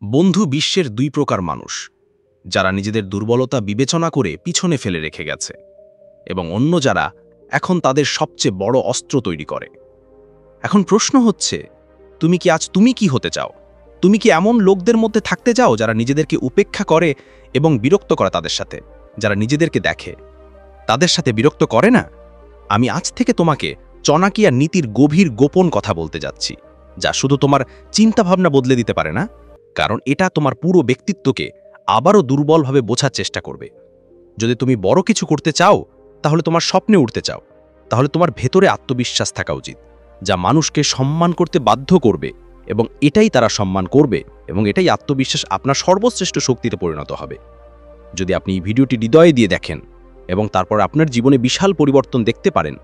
বন্ধু বিশ্বের দুই প্রকার মানুষ, যারা নিজেদের দুর্বলতা বিবেচনা করে পিছনে ফেলে রেখে গেছে, এবং অন্য যারা এখন তাদের সবচেয়ে বড় অস্ত্র তৈরি করে। এখন প্রশ্ন হচ্ছে, তুমি কি হতে চাও? তুমি কি এমন লোকদের মধ্যে থাকতে চাও যারা নিজেদেরকে উপেক্ষা করে এবং বিরক্ত করে তাদের সাথে, যারা নিজেদেরকে দেখে তাদের সাথে বিরক্ত করে না? আমি আজ থেকে তোমাকে চনাকিয়া নীতির গভীর গোপন কথা বলতে যাচ্ছি, যা শুধু তোমার চিন্তাভাবনা বদলে দিতে পারে না, কারণ এটা তোমার পুরো ব্যক্তিত্বকে আবারও দুর্বলভাবে বোঝার চেষ্টা করবে। যদি তুমি বড় কিছু করতে চাও, তাহলে তোমার স্বপ্নে উঠতে চাও, তাহলে তোমার ভেতরে আত্মবিশ্বাস থাকা উচিত, যা মানুষকে সম্মান করতে বাধ্য করবে, এবং এটাই তারা সম্মান করবে, এবং এটাই আত্মবিশ্বাস আপনার সর্বশ্রেষ্ঠ শক্তিতে পরিণত হবে। যদি আপনি এই ভিডিওটি হৃদয়ে দিয়ে দেখেন এবং তারপর আপনার জীবনে বিশাল পরিবর্তন দেখতে পারেন,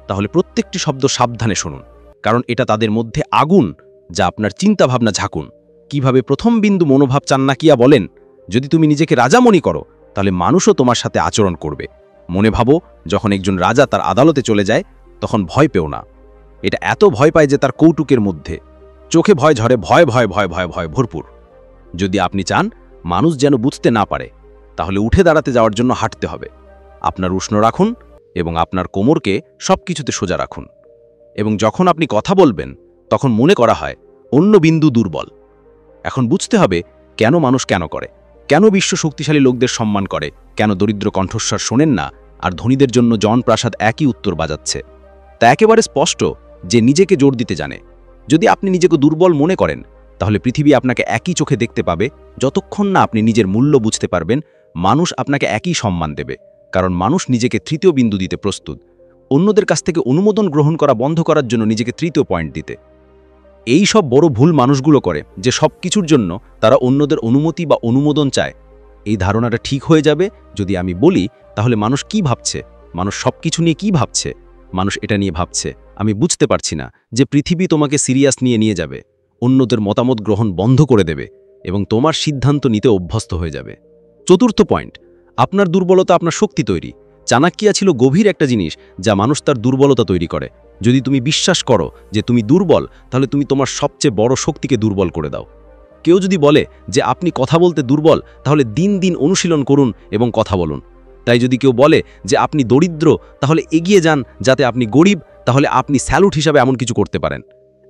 তাহলে প্রত্যেকটি শব্দ সাবধানে শুনুন, কারণ এটা তাদের মধ্যে আগুন, যা আপনার চিন্তাভাবনা ঝাঁকুন। কিভাবে প্রথম বিন্দু মনোভাব চান্নাকিয়া বলেন, যদি তুমি নিজেকে রাজা মনে করো, তাহলে মানুষও তোমার সাথে আচরণ করবে। মনে ভাবো, যখন একজন রাজা তার আদালতে চলে যায়, তখন ভয় পেও না। এটা এত ভয় পায় যে তার কৌতুকের মধ্যে চোখে ভয় ঝরে, ভয় ভয় ভয় ভয় ভয় ভরপুর। যদি আপনি চান মানুষ যেন বুঝতে না পারে, তাহলে উঠে দাঁড়াতে যাওয়ার জন্য হাঁটতে হবে। আপনার উষ্ণ রাখুন এবং আপনার কোমরকে সবকিছুতে সোজা রাখুন, এবং যখন আপনি কথা বলবেন, তখন মনে করা হয় অন্য বিন্দু দুর্বল। এখন বুঝতে হবে কেন মানুষ কেন করে, কেন বিশ্ব শক্তিশালী লোকদের সম্মান করে, কেন দরিদ্র কণ্ঠস্বর শোনেন না, আর ধনীদের জন্য জনপ্রাসাদ একই উত্তর বাজাচ্ছে। তা একেবারে স্পষ্ট যে নিজেকে জোর দিতে জানে। যদি আপনি নিজেকে দুর্বল মনে করেন, তাহলে পৃথিবী আপনাকে একই চোখে দেখতে পাবে। যতক্ষণ না আপনি নিজের মূল্য বুঝতে পারবেন, মানুষ আপনাকে একই সম্মান দেবে, কারণ মানুষ নিজেকে তৃতীয় বিন্দু দিতে প্রস্তুত, অন্যদের কাছ থেকে অনুমোদন গ্রহণ করা বন্ধ করার জন্য নিজেকে তৃতীয় পয়েন্ট দিতে। এই সব বড় ভুল মানুষগুলো করে যে সব কিছুর জন্য তারা অন্যদের অনুমতি বা অনুমোদন চায়। এই ধারণাটা ঠিক হয়ে যাবে যদি আমি বলি, তাহলে মানুষ কি ভাবছে, মানুষ সব কিছু নিয়ে কি ভাবছে? মানুষ এটা নিয়ে ভাবছে, আমি বুঝতে পারছি না, যে পৃথিবী তোমাকে সিরিয়াস নিয়ে যাবে, অন্যদের মতামত গ্রহণ বন্ধ করে দেবে, এবং তোমার সিদ্ধান্ত নিতে অভ্যস্ত হয়ে যাবে। চতুর্থ পয়েন্ট, আপনার দুর্বলতা আপনার শক্তি তৈরি। চাণক্যা ছিল গভীর একটা জিনিস, যা মানুষ তার দুর্বলতা তৈরি করে। যদি তুমি বিশ্বাস করো যে তুমি দুর্বল, তাহলে তুমি তোমার সবচেয়ে বড় শক্তিকে দুর্বল করে দাও। কেউ যদি বলে যে আপনি কথা বলতে দুর্বল, তাহলে দিন দিন অনুশীলন করুন এবং কথা বলুন। তাই যদি কেউ বলে যে আপনি দরিদ্র, তাহলে এগিয়ে যান। যাতে আপনি গরিব, তাহলে আপনি স্যালুট হিসাবে এমন কিছু করতে পারেন।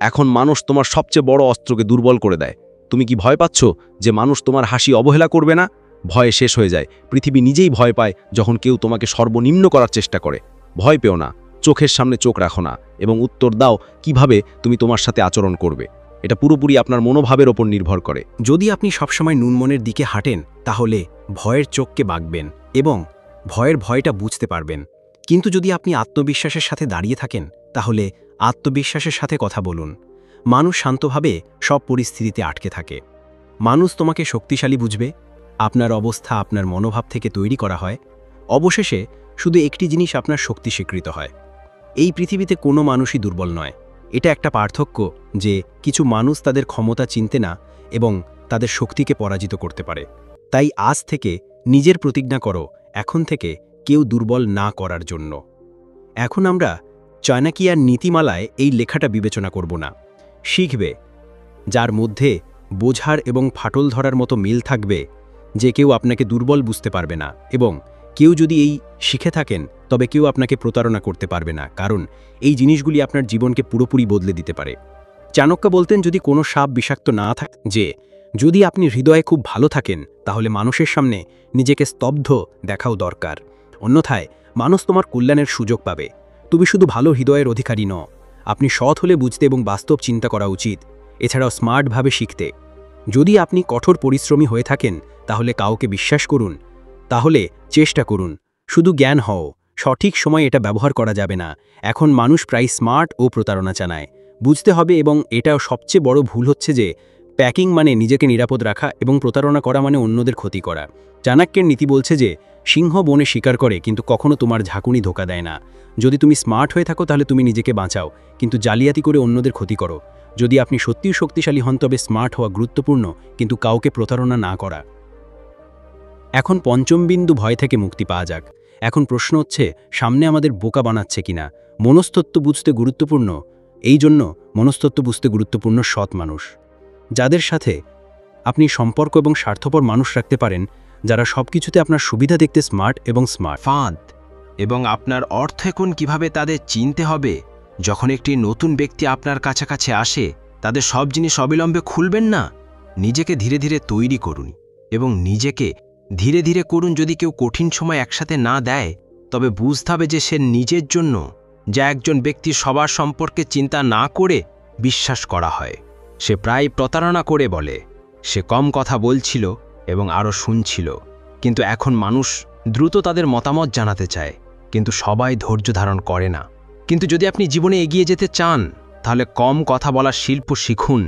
এখন মানুষ তোমার সবচেয়ে বড় অস্ত্রকে দুর্বল করে দেয়। তুমি কি ভয় পাচ্ছ যে মানুষ তোমার হাসি অবহেলা করবে না? ভয়ে শেষ হয়ে যায়। পৃথিবী নিজেই ভয় পায় যখন কেউ তোমাকে সর্বনিম্ন করার চেষ্টা করে। ভয় পেও না, চোখের সামনে চোখ রাখো না, এবং উত্তর দাও কিভাবে তুমি তোমার সাথে আচরণ করবে। এটা পুরোপুরি আপনার মনোভাবের ওপর নির্ভর করে। যদি আপনি সবসময় নুনমনের দিকে হাঁটেন, তাহলে ভয়ের চোখকে বাঁকবেন এবং ভয়টা বুঝতে পারবেন। কিন্তু যদি আপনি আত্মবিশ্বাসের সাথে দাঁড়িয়ে থাকেন, তাহলে আত্মবিশ্বাসের সাথে কথা বলুন। মানুষ শান্তভাবে সব পরিস্থিতিতে আটকে থাকে। মানুষ তোমাকে শক্তিশালী বুঝবে। আপনার অবস্থা আপনার মনোভাব থেকে তৈরি করা হয়। অবশেষে শুধু একটি জিনিস আপনার শক্তি স্বীকৃত হয়। এই পৃথিবীতে কোনো মানুষই দুর্বল নয়। এটা একটা পার্থক্য যে কিছু মানুষ তাদের ক্ষমতা চিনতে না এবং তাদের শক্তিকে পরাজিত করতে পারে। তাই আজ থেকে নিজের প্রতিজ্ঞা করো, এখন থেকে কেউ দুর্বল না করার জন্য। এখন আমরা চাণক্যার নীতিমালায় এই লেখাটা বিবেচনা করব না। শিখবে, যার মধ্যে বোঝার এবং ফাটল ধরার মতো মিল থাকবে, যে কেউ আপনাকে দুর্বল বুঝতে পারবে না, এবং কেউ যদি এই শিখে থাকেন, তবে কেউ আপনাকে প্রতারণা করতে পারবে না, কারণ এই জিনিসগুলি আপনার জীবনকে পুরোপুরি বদলে দিতে পারে। চাণক্য বলতেন, যদি কোনো সাপ বিষাক্ত না থাকে, যে যদি আপনি হৃদয়ে খুব ভালো থাকেন, তাহলে মানুষের সামনে নিজেকে স্তব্ধ দেখাও দরকার। অন্যথায় মানুষ তোমার কল্যাণের সুযোগ পাবে। তুমি শুধু ভালো হৃদয়ের অধিকারী নও, আপনি সৎ হলে বুঝতে এবং বাস্তব চিন্তা করা উচিত, এছাড়াও স্মার্টভাবে শিখতে। যদি আপনি কঠোর পরিশ্রমী হয়ে থাকেন, তাহলে কাউকে বিশ্বাস করুন, তাহলে চেষ্টা করুন। শুধু জ্ঞান হও, সঠিক সময় এটা ব্যবহার করা যাবে না। এখন মানুষ প্রায় স্মার্ট ও প্রতারণা চানায়, বুঝতে হবে। এবং এটাও সবচেয়ে বড় ভুল হচ্ছে যে প্যাকিং মানে নিজেকে নিরাপদ রাখা, এবং প্রতারণা করা মানে অন্যদের ক্ষতি করা। চাণক্যের নীতি বলছে যে সিংহ বনে শিকার করে, কিন্তু কখনো তোমার ঝাঁকুনি ধোকা দেয় না। যদি তুমি স্মার্ট হয়ে থাকো, তাহলে তুমি নিজেকে বাঁচাও, কিন্তু জালিয়াতি করে অন্যদের ক্ষতি করো। যদি আপনি সত্যিই শক্তিশালী হন, তবে স্মার্ট হওয়া গুরুত্বপূর্ণ, কিন্তু কাউকে প্রতারণা না করা। এখন পঞ্চম বিন্দু, ভয় থেকে মুক্তি পাওয়া যাক। এখন প্রশ্ন হচ্ছে, সামনে আমাদের বোকা বানাচ্ছে কিনা? মনস্তত্ত্ব বুঝতে গুরুত্বপূর্ণ। এই জন্য মনস্তত্ত্ব বুঝতে গুরুত্বপূর্ণ সৎ মানুষ, যাদের সাথে আপনি সম্পর্ক এবং স্বার্থপর মানুষ রাখতে পারেন যারা সবকিছুতে আপনার সুবিধা দেখতে স্মার্ট এবং স্মার্ট। ফাঁদ এবং আপনার অর্থ এখন কিভাবে তাদের চিনতে হবে। যখন একটি নতুন ব্যক্তি আপনার কাছাকাছি আসে, তাদের সব জিনিস অবিলম্বে খুলবেন না। নিজেকে ধীরে ধীরে তৈরি করুন এবং নিজেকে ধীরে ধীরে করুন। যদি কেউ কঠিন সময় একসাথে না দেয়, তবে বুঝতে হবে যে সে নিজের জন্য, যা একজন ব্যক্তি সবার সম্পর্কে চিন্তা না করে বিশ্বাস করা হয়। সে প্রায় প্রতারণা করে বলে সে কম কথা বলছিল এবং আরও শুনছিল, কিন্তু এখন মানুষ দ্রুত তাদের মতামত জানাতে চায়, কিন্তু সবাই ধৈর্য ধারণ করে না। কিন্তু যদি আপনি জীবনে এগিয়ে যেতে চান, তাহলে কম কথা বলার শিল্প শিখুন।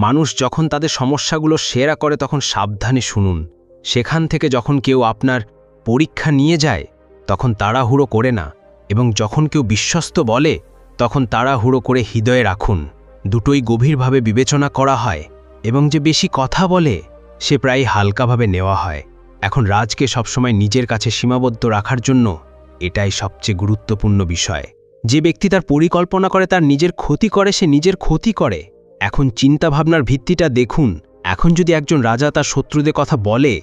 মানুষ যখন তাদের সমস্যাগুলো শেয়ার করে তখন সাবধানে শুনুন। সেখান থেকে যখন কেউ আপনার পরীক্ষা নিয়ে যায় তখন তাড়াহুড়ো করে না, এবং যখন কেউ বিশ্বস্ত বলে তখন তাড়াহুড়ো করে হৃদয়ে রাখুন। দুটোই গভীরভাবে বিবেচনা করা হয়, এবং যে বেশি কথা বলে সে প্রায় হালকাভাবে নেওয়া হয়। এখন রাজকে সবসময় নিজের কাছে সীমাবদ্ধ রাখার জন্য এটাই সবচেয়ে গুরুত্বপূর্ণ বিষয়। যে ব্যক্তি তার পরিকল্পনা করে তার নিজের ক্ষতি করে, সে নিজের ক্ষতি করে। এখন চিন্তাভাবনার ভিত্তিটা দেখুন। এখন যদি একজন রাজা তার শত্রুদের কথা বলে,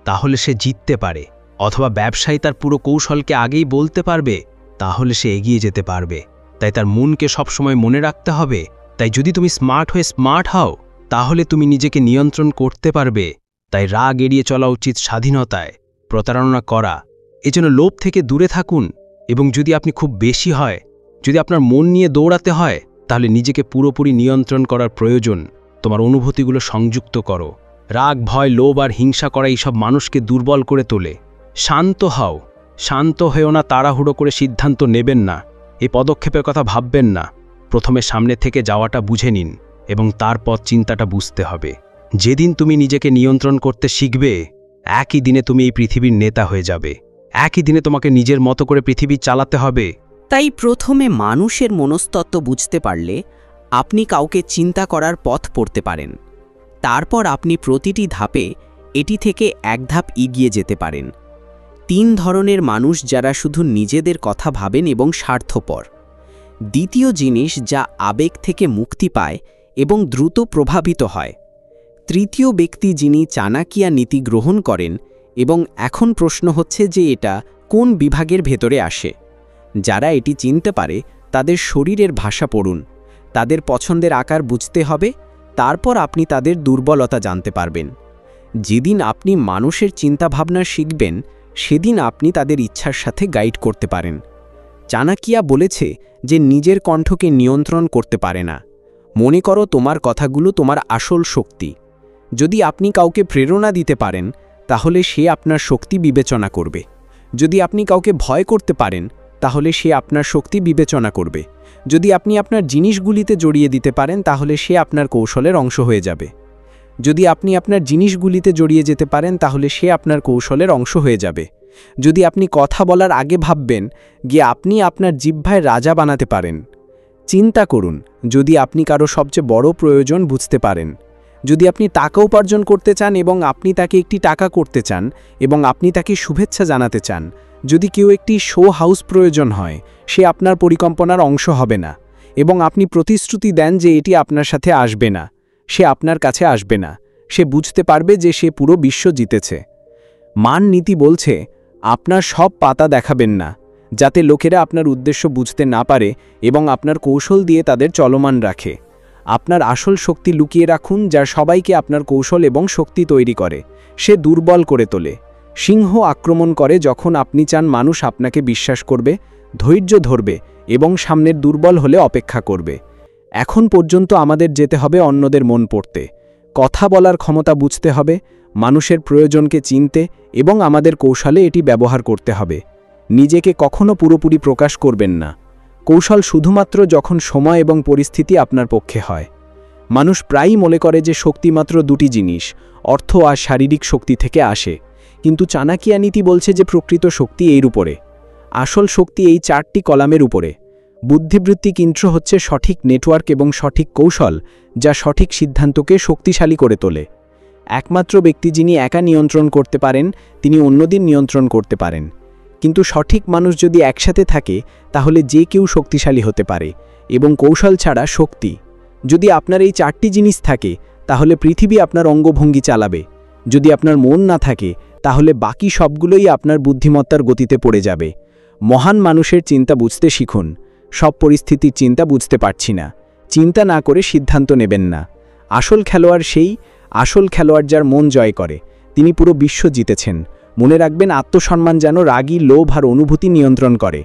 তাহলে সে জিততে পারে, অথবা ব্যবসায়ী তার পুরো কৌশলকে আগেই বলতে পারবে, তাহলে সে এগিয়ে যেতে পারবে। তাই তার মনকে সবসময় মনে রাখতে হবে। তাই যদি তুমি স্মার্ট হয়ে স্মার্ট হও, তাহলে তুমি নিজেকে নিয়ন্ত্রণ করতে পারবে। তাই রাগ এড়িয়ে চলা উচিত স্বাধীনতায়, প্রতারণা করা এজন্য লোভ থেকে দূরে থাকুন। এবং যদি আপনি খুব বেশি হয়, যদি আপনার মন নিয়ে দৌড়াতে হয়, তাহলে নিজেকে পুরোপুরি নিয়ন্ত্রণ করার প্রয়োজন। তোমার অনুভূতিগুলো সংযুক্ত করো। রাগ, ভয়, লোভ আর হিংসা করা এইসব মানুষকে দুর্বল করে তোলে। শান্ত হও, শান্ত হয়েও না, তাড়াহুড়ো করে সিদ্ধান্ত নেবেন না, এই পদক্ষেপের কথা ভাববেন না। প্রথমে সামনে থেকে যাওয়াটা বুঝে নিন এবং তারপর চিন্তাটা বুঝতে হবে। যেদিন তুমি নিজেকে নিয়ন্ত্রণ করতে শিখবে, একই দিনে তুমি এই পৃথিবীর নেতা হয়ে যাবে। একই দিনে তোমাকে নিজের মতো করে পৃথিবী চালাতে হবে। তাই প্রথমে মানুষের মনস্তত্ত্ব বুঝতে পারলে আপনি কাউকে চিন্তা করার পথ পড়তে পারেন। তারপর আপনি প্রতিটি ধাপে এটি থেকে এক ধাপ এগিয়ে যেতে পারেন। 3 ধরনের মানুষ যারা শুধু নিজেদের কথা ভাবেন এবং স্বার্থপর। দ্বিতীয় জিনিস, যা আবেগ থেকে মুক্তি পায় এবং দ্রুত প্রভাবিত হয়। তৃতীয় ব্যক্তি, যিনি চাণক্যিয়া নীতি গ্রহণ করেন, এবং এখন প্রশ্ন হচ্ছে যে এটা কোন বিভাগের ভেতরে আসে। যারা এটি চিনতে পারে তাদের শরীরের ভাষা পড়ুন, তাদের পছন্দের আকার বুঝতে হবে, তারপর আপনি তাদের দুর্বলতা জানতে পারবেন। যেদিন আপনি মানুষের চিন্তাভাবনা শিখবেন, সেদিন আপনি তাদের ইচ্ছার সাথে গাইড করতে পারেন। চাণক্যিয়া বলেছে যে নিজের কণ্ঠকে নিয়ন্ত্রণ করতে পারে না। মনে করো তোমার কথাগুলো তোমার আসল শক্তি। যদি আপনি কাউকে প্রেরণা দিতে পারেন, তাহলে সে আপনার শক্তি বিবেচনা করবে। যদি আপনি কাউকে ভয় করতে পারেন, তাহলে সে আপনার শক্তি বিবেচনা করবে। যদি আপনি আপনার জিনিসগুলিতে জড়িয়ে দিতে পারেন, তাহলে সে আপনার কৌশলের অংশ হয়ে যাবে। যদি আপনি আপনার জিনিসগুলিতে জড়িয়ে যেতে পারেন, তাহলে সে আপনার কৌশলের অংশ হয়ে যাবে। যদি আপনি কথা বলার আগে ভাববেন গিয়ে আপনি আপনার জিহ্বায় রাজা বানাতে পারেন। চিন্তা করুন, যদি আপনি কারো সবচেয়ে বড় প্রয়োজন বুঝতে পারেন, যদি আপনি টাকা উপার্জন করতে চান এবং আপনি তাকে একটি টাকা করতে চান এবং আপনি তাকে শুভেচ্ছা জানাতে চান, যদি কেউ একটি শো হাউস প্রয়োজন হয়, সে আপনার পরিকল্পনার অংশ হবে না, এবং আপনি প্রতিশ্রুতি দেন যে এটি আপনার সাথে আসবে না, সে আপনার কাছে আসবে না। সে বুঝতে পারবে যে সে পুরো বিশ্ব জিতেছে। মান নীতি বলছে আপনার সব পাতা দেখাবেন না, যাতে লোকেরা আপনার উদ্দেশ্য বুঝতে না পারে এবং আপনার কৌশল দিয়ে তাদের চলমান রাখে। আপনার আসল শক্তি লুকিয়ে রাখুন, যা সবাইকে আপনার কৌশল এবং শক্তি তৈরি করে। সে দুর্বল করে তোলে। সিংহ আক্রমণ করে যখন আপনি চান মানুষ আপনাকে বিশ্বাস করবে, ধৈর্য ধরবে এবং সামনের দুর্বল হলে অপেক্ষা করবে। এখন পর্যন্ত আমাদের যেতে হবে অন্যদের মন পড়তে, কথা বলার ক্ষমতা বুঝতে হবে, মানুষের প্রয়োজনকে চিনতে এবং আমাদের কৌশলে এটি ব্যবহার করতে হবে। নিজেকে কখনো পুরোপুরি প্রকাশ করবেন না। কৌশল শুধুমাত্র যখন সময় এবং পরিস্থিতি আপনার পক্ষে হয়। মানুষ প্রায়ই মনে করে যে শক্তি মাত্র 2টি জিনিস, অর্থ আর শারীরিক শক্তি থেকে আসে, কিন্তু চাণক্যিয়া নীতি বলছে যে প্রকৃত শক্তি এর উপরে। আসল শক্তি এই 4টি কলামের উপরে। বুদ্ধিবৃত্তিক ইন্ট্রো হচ্ছে সঠিক নেটওয়ার্ক এবং সঠিক কৌশল, যা সঠিক সিদ্ধান্তকে শক্তিশালী করে তোলে। একমাত্র ব্যক্তি যিনি একা নিয়ন্ত্রণ করতে পারেন, তিনি অন্যদের নিয়ন্ত্রণ করতে পারেন। কিন্তু সঠিক মানুষ যদি একসাথে থাকে, তাহলে যে কেউ শক্তিশালী হতে পারে, এবং কৌশল ছাড়া শক্তি। যদি আপনার এই 4টি জিনিস থাকে, তাহলে পৃথিবী আপনার অঙ্গভঙ্গি চালাবে। যদি আপনার মন না থাকে তাহলে বাকি সবগুলোই আপনার বুদ্ধিমত্তার গতিতে পড়ে যাবে। মহান মানুষের চিন্তা বুঝতে শিখুন। সব পরিস্থিতির চিন্তা বুঝতে পারছি না, চিন্তা না করে সিদ্ধান্ত নেবেন না। আসল খেলোয়াড় যার মন জয় করে, তিনি পুরো বিশ্ব জিতেছেন। মনে রাখবেন, আত্মসম্মান যেন রাগী, লোভ আর অনুভূতি নিয়ন্ত্রণ করে।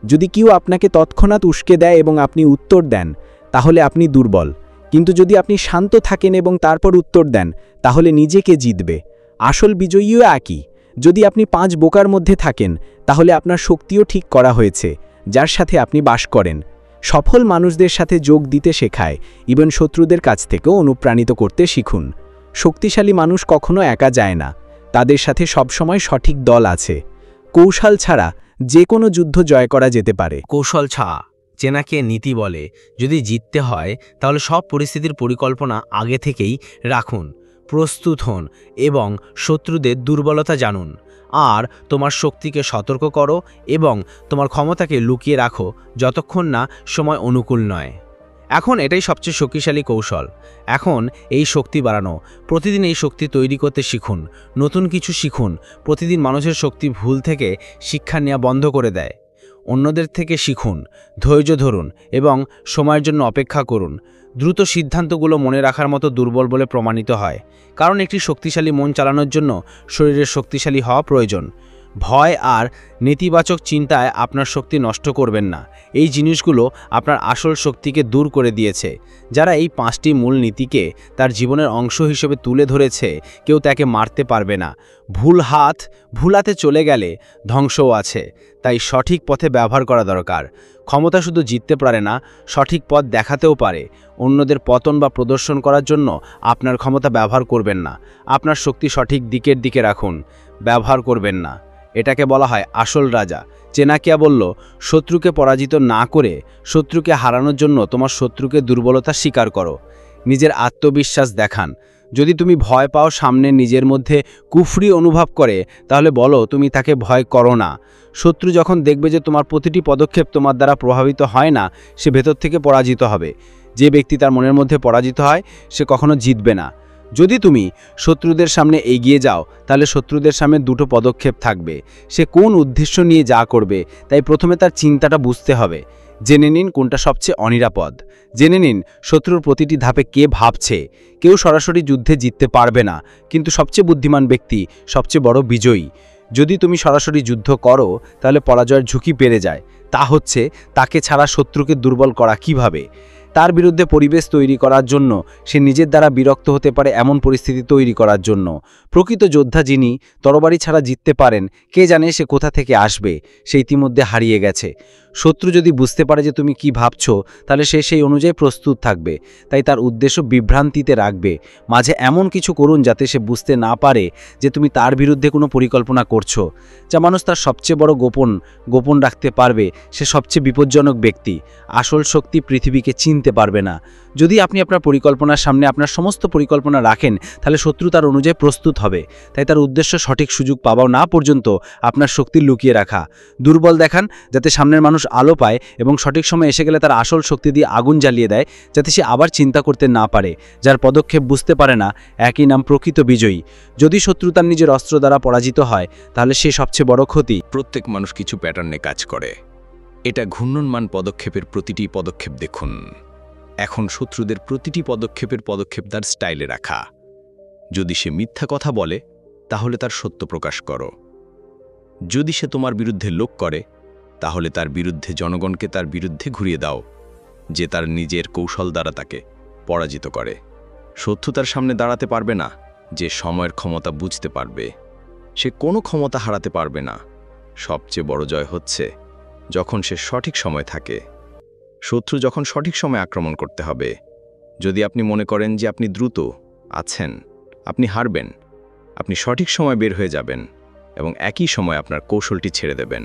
যদি কেউ আপনাকে তৎক্ষণাৎ উস্কে দেয় এবং আপনি উত্তর দেন, তাহলে আপনি দুর্বল। কিন্তু যদি আপনি শান্ত থাকেন এবং তারপর উত্তর দেন, তাহলে নিজেকে জিতবে। আসল বিজয়ীও একই। যদি আপনি 5 বোকার মধ্যে থাকেন, তাহলে আপনার শক্তিও ঠিক করা হয়েছে, যার সাথে আপনি বাস করেন। সফল মানুষদের সাথে যোগ দিতে শেখায়, ইভেন শত্রুদের কাছ থেকেও অনুপ্রাণিত করতে শিখুন। শক্তিশালী মানুষ কখনো একা যায় না, তাদের সাথে সবসময় সঠিক দল আছে। কৌশল ছাড়া যে কোনো যুদ্ধ জয় করা যেতে পারে। কৌশল ছাড়া চেনাকে নীতি বলে। যদি জিততে হয় তাহলে সব পরিস্থিতির পরিকল্পনা আগে থেকেই রাখুন, প্রস্তুত হন এবং শত্রুদের দুর্বলতা জানুন। আর তোমার শক্তিকে সতর্ক করো এবং তোমার ক্ষমতাকে লুকিয়ে রাখো যতক্ষণ না সময় অনুকূল নয়। এখন এটাই সবচেয়ে শক্তিশালী কৌশল। এখন এই শক্তি বাড়ানো, প্রতিদিন এই শক্তি তৈরি করতে শিখুন, নতুন কিছু শিখুন। প্রতিদিন মানুষের শক্তি ভুল থেকে শিক্ষা নেওয়া বন্ধ করে দেয়। অন্যদের থেকে শিখুন, ধৈর্য ধরুন এবং সময়ের জন্য অপেক্ষা করুন। দ্রুত সিদ্ধান্তগুলো মনে রাখার মতো দুর্বল বলে প্রমাণিত হয়, কারণ একটি শক্তিশালী মন চালানোর জন্য শরীরের শক্তিশালী হওয়া প্রয়োজন। ভয় আর নেতিবাচক চিন্তায় আপনার শক্তি নষ্ট করবেন না। এই জিনিসগুলো আপনার আসল শক্তিকে দূর করে দিয়েছে। যারা এই 5টি মূল নীতিকে তার জীবনের অংশ হিসেবে তুলে ধরেছে, কেউ তাকে মারতে পারবে না। ভুল হাতে চলে গেলে ধ্বংসও আছে, তাই সঠিক পথে ব্যবহার করা দরকার। ক্ষমতা শুধু জিততে পারে না, সঠিক পথ দেখাতেও পারে। অন্যদের পতন বা প্রদর্শন করার জন্য আপনার ক্ষমতা ব্যবহার করবেন না। আপনার শক্তি সঠিক দিকের দিকে রাখুন, ব্যবহার করবেন না। এটাকে বলা হয় আসল রাজা। চেনাকিয়া বলল, শত্রুকে পরাজিত না করে শত্রুকে হারানোর জন্য তোমার শত্রুকে দুর্বলতা স্বীকার করো। নিজের আত্মবিশ্বাস দেখান। যদি তুমি ভয় পাও, সামনে নিজের মধ্যে কুফরি অনুভব করে, তাহলে বলো তুমি তাকে ভয় করো না। শত্রু যখন দেখবে যে তোমার প্রতিটি পদক্ষেপ তোমার দ্বারা প্রভাবিত হয় না, সে ভেতর থেকে পরাজিত হবে। যে ব্যক্তি তার মনের মধ্যে পরাজিত হয়, সে কখনো জিতবে না। যদি তুমি শত্রুদের সামনে এগিয়ে যাও, তাহলে শত্রুদের সামনে 2টো পদক্ষেপ থাকবে। সে কোন উদ্দেশ্য নিয়ে যা করবে, তাই প্রথমে তার চিন্তাটা বুঝতে হবে। জেনে নিন কোনটা সবচেয়ে অনিরাপদ। জেনে নিন শত্রুর প্রতিটি ধাপে কে ভাবছে। কেউ সরাসরি যুদ্ধে জিততে পারবে না, কিন্তু সবচেয়ে বুদ্ধিমান ব্যক্তি সবচেয়ে বড় বিজয়ী। যদি তুমি সরাসরি যুদ্ধ করো, তাহলে পরাজয়ের ঝুঁকি বেড়ে যায়। তা হচ্ছে তাকে ছাড়া শত্রুকে দুর্বল করা কিভাবে। তার বিরুদ্ধে পরিবেশ তৈরি করার জন্য, সে নিজের দ্বারা বিরক্ত হতে পারে এমন পরিস্থিতি তৈরি করার জন্য। প্রকৃত যোদ্ধা যিনি তরবারি ছাড়া জিততে পারেন, কে জানে সে কোথা থেকে আসবে, সে ইতিমধ্যে হারিয়ে গেছে। শত্রু যদি বুঝতে পারে যে তুমি কি ভাবছো, তাহলে সে সেই অনুযায়ী প্রস্তুত থাকবে। তাই তার উদ্দেশ্য বিভ্রান্তিতে রাখবে। মাঝে এমন কিছু করুন যাতে সে বুঝতে না পারে যে তুমি তার বিরুদ্ধে কোনো পরিকল্পনা করছো। যা মানুষ তার সবচেয়ে বড় গোপন রাখতে পারবে, সে সবচেয়ে বিপজ্জনক ব্যক্তি। আসল শক্তি পৃথিবীকে চিনতে পারবে না। যদি আপনি আপনার পরিকল্পনার সামনে আপনার সমস্ত পরিকল্পনা রাখেন, তাহলে শত্রু তার অনুযায়ী প্রস্তুত হবে। তাই তার উদ্দেশ্য সঠিক সুযোগ পাওয়া না পর্যন্ত আপনার শক্তি লুকিয়ে রাখা। দুর্বল দেখান যাতে সামনের মানুষ আলো পায়, এবং সঠিক সময় এসে গেলে তার আসল শক্তি দিয়ে আগুন জ্বালিয়ে দেয়, যাতে সে আবার চিন্তা করতে না পারে। যার পদক্ষেপ বুঝতে পারে না, একই নাম প্রকৃত বিজয়ী। যদি শত্রু তার নিজের অস্ত্র দ্বারা পরাজিত হয়, তাহলে সে সবচেয়ে বড় ক্ষতি। প্রত্যেক মানুষ কিছু প্যাটার্নে কাজ করে। এটা ঘূর্ণনমান পদক্ষেপের প্রতিটি পদক্ষেপ দেখুন। এখন শত্রুদের প্রতিটি পদক্ষেপ তার স্টাইলে রাখা। যদি সে মিথ্যা কথা বলে, তাহলে তার সত্য প্রকাশ করো। যদি সে তোমার বিরুদ্ধে লোক করে, তাহলে তার বিরুদ্ধে জনগণকে তার বিরুদ্ধে ঘুরিয়ে দাও, যে তার নিজের কৌশল দ্বারা তাকে পরাজিত করে। শত্রু তার সামনে দাঁড়াতে পারবে না, যে সময়ের ক্ষমতা বুঝতে পারবে। সে কোনো ক্ষমতা হারাতে পারবে না। সবচেয়ে বড় জয় হচ্ছে যখন সে সঠিক সময় থাকে। শত্রু যখন সঠিক সময় আক্রমণ করতে হবে। যদি আপনি মনে করেন যে আপনি দ্রুত আছেন, আপনি হারবেন। আপনি সঠিক সময় বের হয়ে যাবেন এবং একই সময় আপনার কৌশলটি ছেড়ে দেবেন।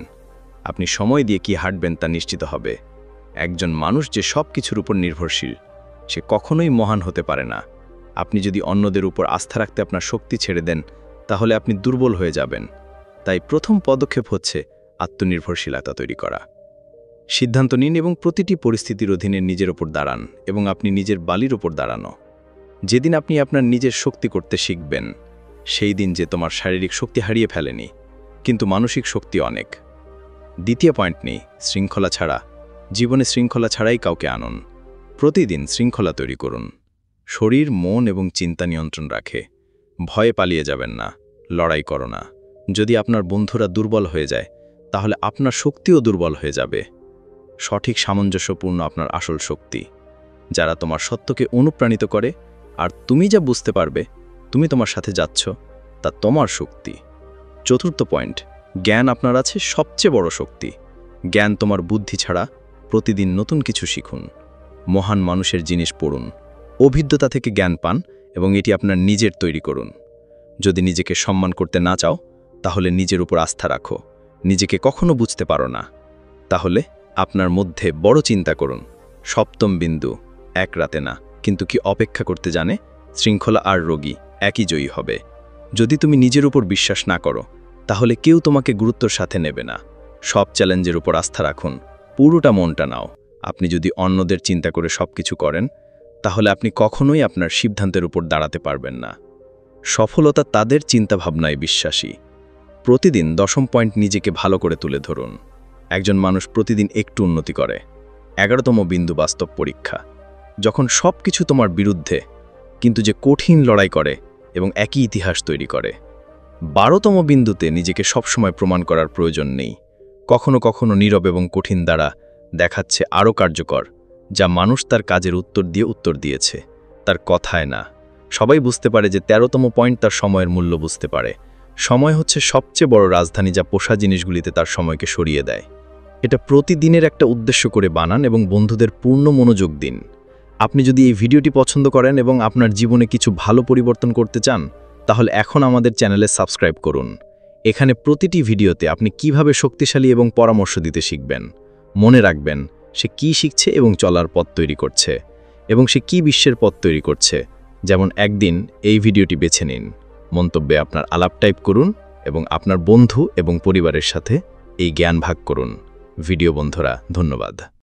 আপনি সময় দিয়ে কি হাঁটবেন তা নিশ্চিত হবে। একজন মানুষ যে সব কিছুর উপর নির্ভরশীল, সে কখনোই মহান হতে পারে না। আপনি যদি অন্যদের উপর আস্থা রাখতে আপনার শক্তি ছেড়ে দেন, তাহলে আপনি দুর্বল হয়ে যাবেন। তাই প্রথম পদক্ষেপ হচ্ছে আত্মনির্ভরশীলতা তৈরি করা। সিদ্ধান্ত নিন এবং প্রতিটি পরিস্থিতির অধীনে নিজের ওপর দাঁড়ান, এবং আপনি নিজের বালির ওপর দাঁড়ানো। যেদিন আপনি আপনার নিজের শক্তি করতে শিখবেন, সেই দিন যে তোমার শারীরিক শক্তি হারিয়ে ফেলেনি, কিন্তু মানসিক শক্তি অনেক। দ্বিতীয় পয়েন্ট নেই, শৃঙ্খলা ছাড়া। জীবনে শৃঙ্খলা ছাড়াই কাউকে আনুন। প্রতিদিন শৃঙ্খলা তৈরি করুন। শরীর, মন এবং চিন্তা নিয়ন্ত্রণ রাখে। ভয়ে পালিয়ে যাবেন না, লড়াই করো না। যদি আপনার বন্ধুরা দুর্বল হয়ে যায়, তাহলে আপনার শক্তিও দুর্বল হয়ে যাবে। সঠিক সামঞ্জস্যপূর্ণ আপনার আসল শক্তি, যারা তোমার সত্যকে অনুপ্রাণিত করে, আর তুমি যা বুঝতে পারবে তুমি তোমার সাথে যাচ্ছ, তা তোমার শক্তি। চতুর্থ পয়েন্ট, জ্ঞান আপনার আছে সবচেয়ে বড় শক্তি। জ্ঞান তোমার বুদ্ধি ছাড়া। প্রতিদিন নতুন কিছু শিখুন, মহান মানুষের জিনিস পড়ুন, অভিজ্ঞতা থেকে জ্ঞান পান এবং এটি আপনার নিজের তৈরি করুন। যদি নিজেকে সম্মান করতে না চাও, তাহলে নিজের উপর আস্থা রাখো। নিজেকে কখনো বুঝতে পারো না, তাহলে আপনার মধ্যে বড় চিন্তা করুন। সপ্তম বিন্দু, এক রাতে না, কিন্তু কি অপেক্ষা করতে জানে, শৃঙ্খলা আর রোগী একই জয়ী হবে। যদি তুমি নিজের উপর বিশ্বাস না করো, তাহলে কেউ তোমাকে গুরুত্বর সাথে নেবে না। সব চ্যালেঞ্জের উপর আস্থা রাখুন, পুরোটা মনটা নাও। আপনি যদি অন্যদের চিন্তা করে সবকিছু করেন, তাহলে আপনি কখনোই আপনার সিদ্ধান্তের উপর দাঁড়াতে পারবেন না। সফলতা তাদের চিন্তাভাবনায় বিশ্বাসী। প্রতিদিন 10ম পয়েন্ট, নিজেকে ভালো করে তুলে ধরুন। একজন মানুষ প্রতিদিন একটু উন্নতি করে। 11তম বিন্দু, বাস্তব পরীক্ষা। যখন সব কিছু তোমার বিরুদ্ধে, কিন্তু যে কঠিন লড়াই করে এবং একই ইতিহাস তৈরি করে। 12তম বিন্দুতে, নিজেকে সবসময় প্রমাণ করার প্রয়োজন নেই। কখনো কখনো নীরব এবং কঠিন দ্বারা দেখাচ্ছে আরও কার্যকর, যা মানুষ তার কাজের উত্তর দিয়েছে, তার কথায় না। সবাই বুঝতে পারে যে 13তম পয়েন্ট, তার সময়ের মূল্য বুঝতে পারে। সময় হচ্ছে সবচেয়ে বড় রাজধানী, যা পোষা জিনিসগুলিতে তার সময়কে সরিয়ে দেয়। এটা প্রতিদিনের একটা উদ্দেশ্য করে বানান এবং বন্ধুদের পূর্ণ মনোযোগ দিন। আপনি যদি এই ভিডিওটি পছন্দ করেন এবং আপনার জীবনে কিছু ভালো পরিবর্তন করতে চান, তাহলে এখন আমাদের চ্যানেলে সাবস্ক্রাইব করুন। এখানে প্রতিটি ভিডিওতে আপনি কিভাবে শক্তিশালী এবং পরামর্শ দিতে শিখবেন। মনে রাখবেন, সে কি শিখছে এবং চলার পথ তৈরি করছে, এবং সে কি বিশ্বের পথ তৈরি করছে। যেমন একদিন এই ভিডিওটি বেছে নিন, মন্তব্যে আপনার আলাপ টাইপ করুন এবং আপনার বন্ধু এবং পরিবারের সাথে এই জ্ঞান ভাগ করুন। ভিডিও বন্ধুরা, ধন্যবাদ।